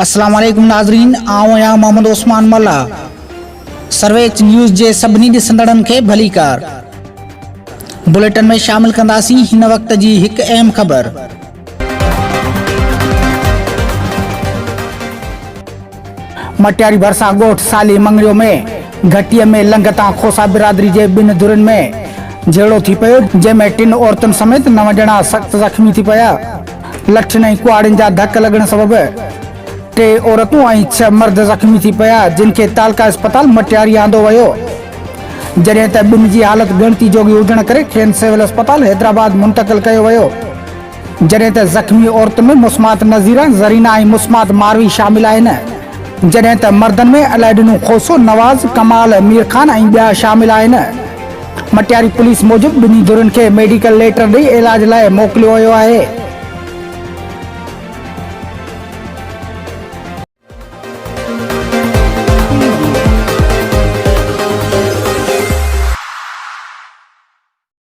अस्सलाम वालेकुम नाज़रीन, आऊं आहियां मोहम्मद उस्मान मल्ला। सर्वेच न्यूज़ जे सभिनी ॾिसंदड़नि खे भली कार। बुलेटिन में शामिल कंदासीं हिन वक्त जी हिकु अहम ख़बर। मटियारी भरिसां ॻोठ साली मंगड़ियो में घटीअ में लंघता खोसा बिरादरी जे ॿिनि धुरनि में झेड़ो थी पियो, जंहिंमें 3 औरतुनि समेत 9 ॼणा सख़्त ज़ख़्मी थी पिया। लठियुनि ऐं कुआड़ियुनि जा धक लॻण सबबि 3 औरतूं ऐं 6 मर्द ज़ख़्मी थी पिया, जिन खे तालका अस्पताल मटियारी आंदो वियो, जॾहिं त 2 जी हालत ॻणती जोगी हुजण करे खेनि सिविल अस्पताल हैदराबाद मुंतक़िल कयो वियो। जॾहिं त ज़ख़्मी औरतुनि में मुस्मात नज़ीरा, ज़रीना ऐं मुस्मात मारवी शामिल आहिनि, जॾहिं त मर्दनि में अलाइडिनो खोसो, नवाज़, कमाल, मीर खान ऐं ॿिया शामिल आहिनि। मटियारी पुलिस मूजिबि 2 धुरनि खे मेडिकल लेटर ॾेई इलाज लाइ मोकिलियो वियो आहे।